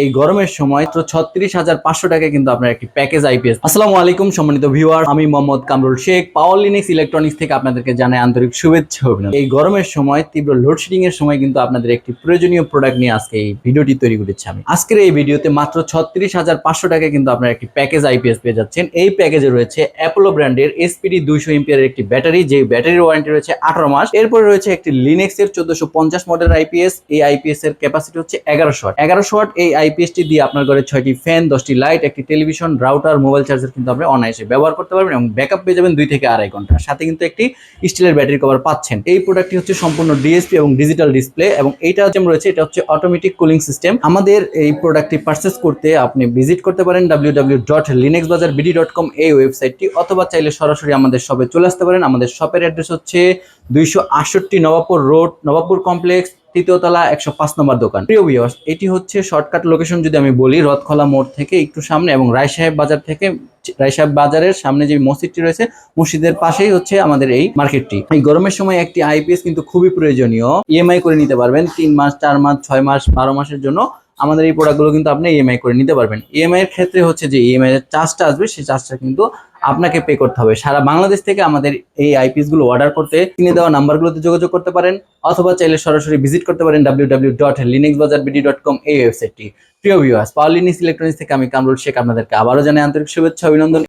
এই গরমের সময় তো 36,500 টাকায় কিন্তু আপনার একটি প্যাকেজ আইপিএস। আসসালামু আলাইকুম সম্মানিত ভিউয়ার, আমি মোহাম্মদ কামরুল শেখ, পাওয়ার লিনিক্স ইলেকট্রনিক্স থেকে আপনাদেরকে জানাই আন্তরিক শুভেচ্ছা ও অভিনন্দন। এই গরমের সময় তীব্র লোডশেডিং এর সময় কিন্তু আপনাদের একটি প্রয়োজনীয় প্রোডাক্ট নিয়ে আজকে এই ভিডিওটি তৈরি করেছি আমি। আজকের এই ভিডিওতে মাত্র 36,500 টাকায় কিন্তু আপনারা একটি প্যাকেজ আইপিএস পেয়ে যাচ্ছেন। এই প্যাকেজে রয়েছে অ্যাপোলো ব্র্যান্ডের এসপিডি 200 এমপিয়ারের একটি ব্যাটারি, যে ব্যাটারির ওয়ারেন্টি রয়েছে 18 মাস। এরপরে রয়েছে একটি লিনেক্সের 1450 মডেল আইপিএস। এই আইপিএস এর ক্যাপাসিটি হচ্ছে 1100 ওয়াট। 1100 ওয়াট এই আইপিএসটি দিয়ে আপনার ঘরে 6টি ফ্যান, 10টি লাইট, একটি টেলিভিশন, রাউটার, মোবাইল চার্জার কিন্তু আপনি অনায়াসে ব্যবহার করতে পারবেন এবং ব্যাকআপ পেয়ে যাবেন 2 থেকে আড়াই ঘন্টা। সাথে কিন্তু একটি স্টিলের ব্যাটারি কভার পাচ্ছেন। এই প্রোডাক্টটি হচ্ছে সম্পূর্ণ ডিএসপি এবং ডিজিটাল ডিসপ্লে, এবং এইটা রয়েছে এটা হচ্ছে অটোমেটিক কুলিং সিস্টেম। আমাদের এই প্রোডাক্টটি পারচেজ করতে আপনি ভিজিট করতে পারেন www.linuxbazaarbd.com এই ওয়েবসাইটটি, অথবা চাইলে সরাসরি আমাদের শপে চলে আসতে পারেন। আমাদের শপের অ্যাড্রেস হচ্ছে 268 নবাবপুর রোড, নবাবপুর কমপ্লেক্স, তৃতীয় তলা, 105 নম্বর দোকান। প্রিয় ভিউয়ার্স, এটি হচ্ছে শর্টকাট লোকেশন যদি আমি বলি, রথখোলা মোড় থেকে একটু সামনে এবং রায় সাহেব বাজার থেকে, রায় সাহেব বাজারের সামনে যে মসজিদটি রয়েছে, মসজিদের পাশেই হচ্ছে আমাদের এই মার্কেটটি। এই গরমের সময় একটি আইপিএস কিন্তু খুবই প্রয়োজনীয়। ইএমআই করে নিতে পারবেন 3 মাস, 4 মাস, 6 মাস, 12 মাসের জন্য আমাদের এই প্রোডাক্টগুলো কিন্তু আপনি ইএমআই করে নিতে পারবেন। ইএমআই এর ক্ষেত্রে হচ্ছে যে ইএমআই এর চার্জটা আসবে, সেই চার্জটা কিন্তু আপনাকে পে করতে হবে। সারা বাংলাদেশ থেকে আমাদের এই আইপিএস গুলো অর্ডার করতে স্ক্রিনে দেওয়া নাম্বারগুলোতে যোগাযোগ করতে পারেন, অথবা চাইলে সরাসরি ভিজিট করতে পারেন www.linuxbazaarbd.com এই ওয়েবসাইটটি। প্রিয় ভিউয়ার্স, পাওয়ার লিনিক্স ইলেকট্রনিক্স থেকে আমি কামরুল শেখ আপনাদেরকে আবারও জানাই আন্তরিক শুভেচ্ছা অভিনন্দন।